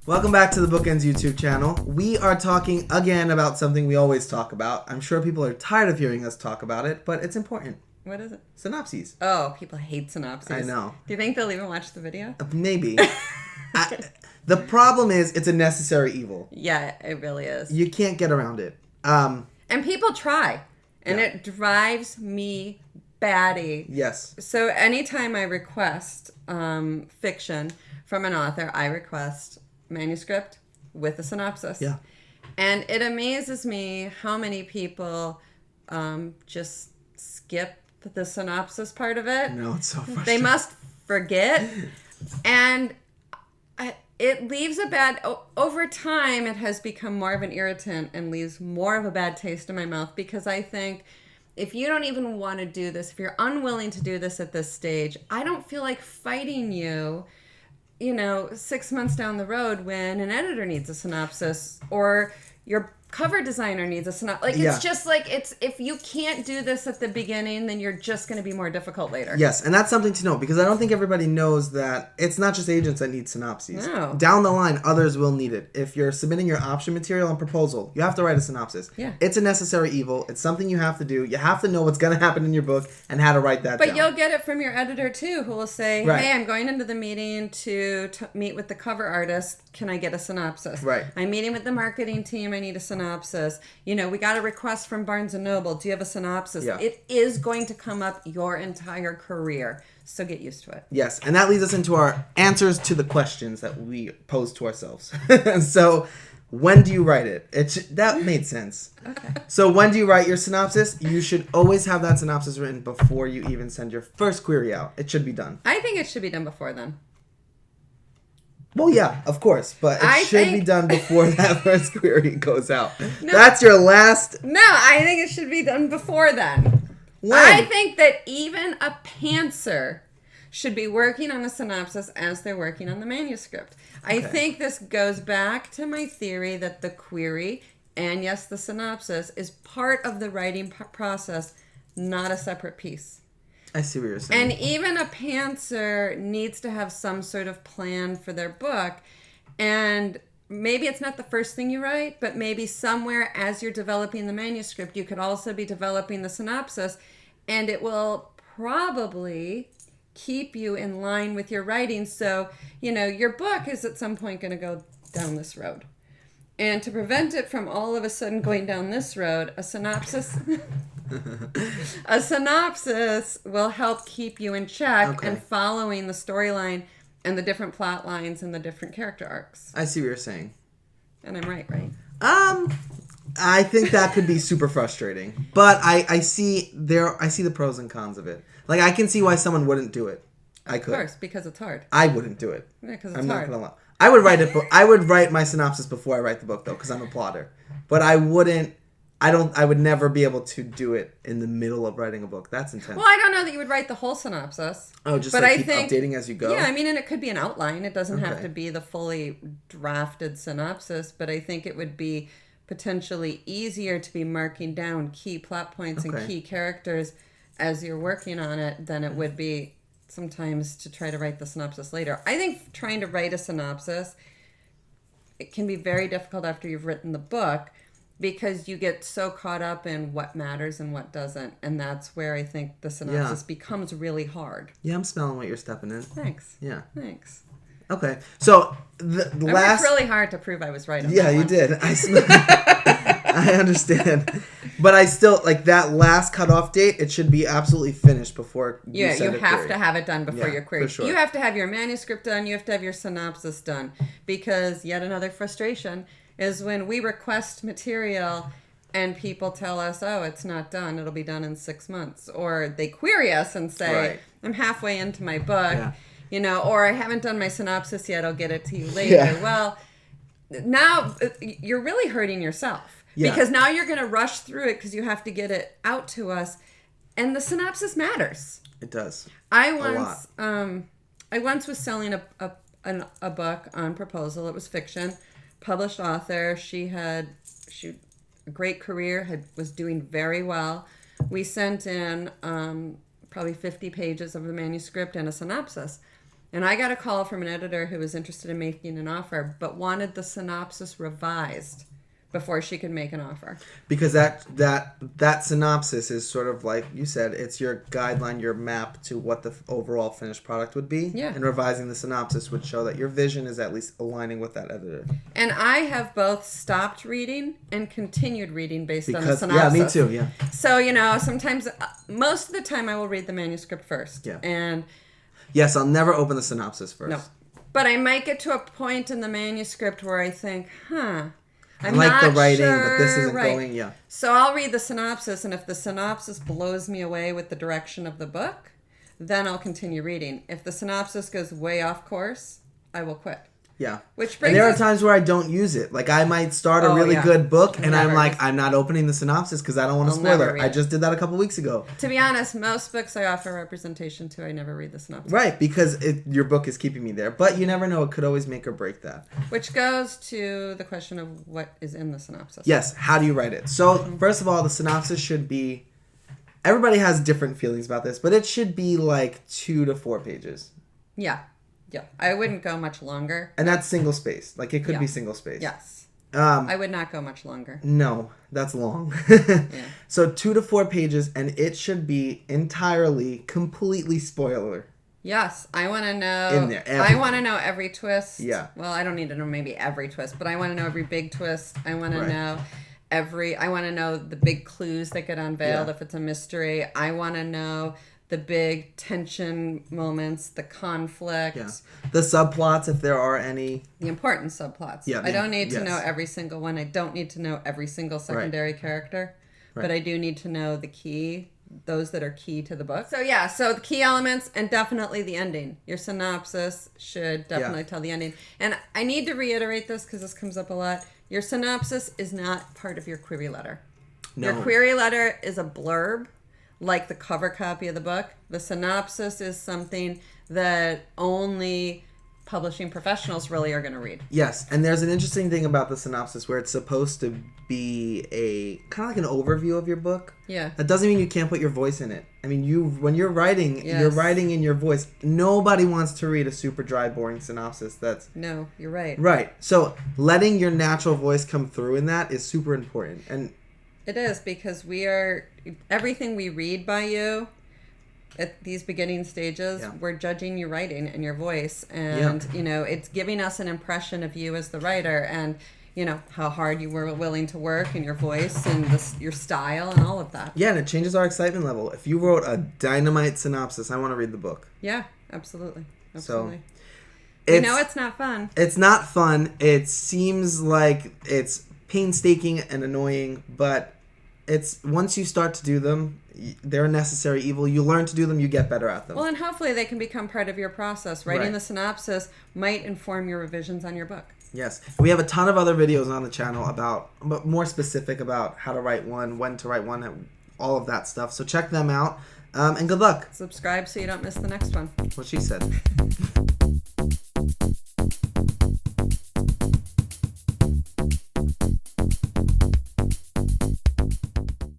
Welcome back to the BookEnds YouTube channel. We are talking again about something we always talk about. I'm sure people are tired of hearing us talk about it, but it's important. What is it? Synopses. Oh, people hate synopses. I know. Do you think they'll even watch the video? Maybe. The problem is it's a necessary evil. Yeah, it really is. You can't get around it. And people try. And it drives me batty. Yes. So anytime I request fiction from an author, I request manuscript with a synopsis. Yeah. And it amazes me how many people just skip the synopsis part of it. No, it's so frustrating. They must forget. And it leaves a bad... Over time, it has become more of an irritant and leaves more of a bad taste in my mouth because I think if you don't even want to do this, if you're unwilling to do this at this stage, I don't feel like fighting you, 6 months down the road when an editor needs a synopsis or your cover designer needs a synopsis. It's just like, if you can't do this at the beginning, then you're just going to be more difficult later. Yes, and that's something to know because I don't think everybody knows that it's not just agents that need synopses. No. Down the line, others will need it. If you're submitting your option material and proposal, you have to write a synopsis. Yeah. It's a necessary evil. It's something you have to do. You have to know what's going to happen in your book and how to write that down. But you'll get it from your editor too, who will say, Right. hey, I'm going into the meeting to meet with the cover artist. Can I get a synopsis? Right. I'm meeting with the marketing team. I need a synopsis. We got a request from Barnes & Noble. Do you have a synopsis? Yeah. It is going to come up your entire career. So get used to it. Yes, and that leads us into our answers to the questions that we pose to ourselves. So, when do you write it? That made sense. Okay. So, when do you write your synopsis? You should always have that synopsis written before you even send your first query out. It should be done. I think it should be done before then. Well, yeah, of course, but it should be done before that first query goes out. No. That's your last... No, I think it should be done before then. When? I think that even a pantser should be working on a synopsis as they're working on the manuscript. I think this goes back to my theory that the query, and yes, the synopsis, is part of the writing process, not a separate piece. I see what you're saying. And even a pantser needs to have some sort of plan for their book. And maybe it's not the first thing you write, but maybe somewhere as you're developing the manuscript, you could also be developing the synopsis. And it will probably keep you in line with your writing. So, your book is at some point going to go down this road. And to prevent it from all of a sudden going down this road, a synopsis... A synopsis will help keep you in check and following the storyline and the different plot lines and the different character arcs. I see what you're saying. And I'm right? I think that could be super frustrating. But I see the pros and cons of it. Like, I can see why someone wouldn't do it. I could. Of course, because it's hard. I wouldn't do it. Yeah, because it's I'm hard. not gonna lie. I would write it. I would write my synopsis before I write the book, though, because I'm a plotter. But I wouldn't. I would never be able to do it in the middle of writing a book. That's intense. Well, I don't know that you would write the whole synopsis. Oh, just but keep updating as you go? Yeah, and it could be an outline. It doesn't have to be the fully drafted synopsis, but I think it would be potentially easier to be marking down key plot points and key characters as you're working on it than it would be sometimes to try to write the synopsis later. I think trying to write a synopsis, it can be very difficult after you've written the book, because you get so caught up in what matters and what doesn't. And that's where I think the synopsis becomes really hard. Yeah, I'm smelling what you're stepping in. Thanks. Yeah. Thanks. Okay. So, the I last... worked really hard to prove I was right on Yeah, that you one. did. I understand. But I still, that last cutoff date, it should be absolutely finished before you send a have query. to have it done before your query. For sure. You have to have your manuscript done. You have to have your synopsis done. Because yet another frustration is when we request material and people tell us, oh, it's not done, it'll be done in 6 months. Or they query us and say, I'm halfway into my book, or I haven't done my synopsis yet, I'll get it to you later. Yeah. Well, now you're really hurting yourself. Yeah. Because now you're going to rush through it because you have to get it out to us. And the synopsis matters. It does. I once was selling a book on proposal. It was fiction. Published author. She had a great career, was doing very well. We sent in probably 50 pages of the manuscript and a synopsis. And I got a call from an editor who was interested in making an offer, but wanted the synopsis revised before she could make an offer. Because that synopsis is sort of like you said, it's your guideline, your map to what the overall finished product would be. Yeah. And revising the synopsis would show that your vision is at least aligning with that editor. And I have both stopped reading and continued reading based on the synopsis. Yeah, me too, yeah. So, sometimes, most of the time I will read the manuscript first. Yeah. And yes, I'll never open the synopsis first. no. But I might get to a point in the manuscript where I think, I'm like not the writing, sure, but this isn't right. going, yeah. So I'll read the synopsis, and if the synopsis blows me away with the direction of the book, then I'll continue reading. If the synopsis goes way off course, I will quit. Yeah. Which brings and there us... are times where I don't use it. Like, I might start a really good book, and I'm like, I'm not opening the synopsis because I don't want to spoil it. I just did that a couple weeks ago. To be honest, most books I offer representation to, I never read the synopsis. Right, because your book is keeping me there. But you never know. It could always make or break that. Which goes to the question of what is in the synopsis. Yes, how do you write it? So, first of all, the synopsis should be... Everybody has different feelings about this, but it should be like 2 to 4 pages. Yeah. Yeah, I wouldn't go much longer. And that's single space. Like, it could be single space. Yes. I would not go much longer. No, that's long. Yeah. So 2 to 4 pages, and it should be entirely, completely spoiler. Yes, I want to know. In there, I want to know every twist. Yeah. Well, I don't need to know maybe every twist, but I want to know every big twist. I want to know I want to know the big clues that get unveiled if it's a mystery. I want to know the big tension moments, the conflict. Yeah. The subplots, if there are any. The important subplots. Yeah, I don't need to know every single one. I don't need to know every single secondary character. But I do need to know the key, those that are key to the book. So so the key elements and definitely the ending. Your synopsis should definitely tell the ending. And I need to reiterate this because this comes up a lot. Your synopsis is not part of your query letter. No. Your query letter is a blurb, like the cover copy of the book. The synopsis is something that only publishing professionals really are going to read. Yes, and there's an interesting thing about the synopsis where it's supposed to be a kind of like an overview of your book. Yeah. That doesn't mean you can't put your voice in it. I mean, when you're writing, you're writing in your voice. Nobody wants to read a super dry, boring synopsis. No, you're right. Right. So letting your natural voice come through in that is super important. And it is, because everything we read by you at these beginning stages, we're judging your writing and your voice. And, it's giving us an impression of you as the writer and, how hard you were willing to work and your voice and your style and all of that. Yeah, and it changes our excitement level. If you wrote a dynamite synopsis, I want to read the book. Yeah, absolutely. So, it's not fun. It's not fun. It seems like it's painstaking and annoying, but it's once you start to do them, they're a necessary evil. You learn to do them, you get better at them. Well, and hopefully they can become part of your process. Writing the synopsis might inform your revisions on your book. Yes. We have a ton of other videos on the channel but more specific about how to write one, when to write one, all of that stuff. So check them out, and good luck. Subscribe so you don't miss the next one. What she said.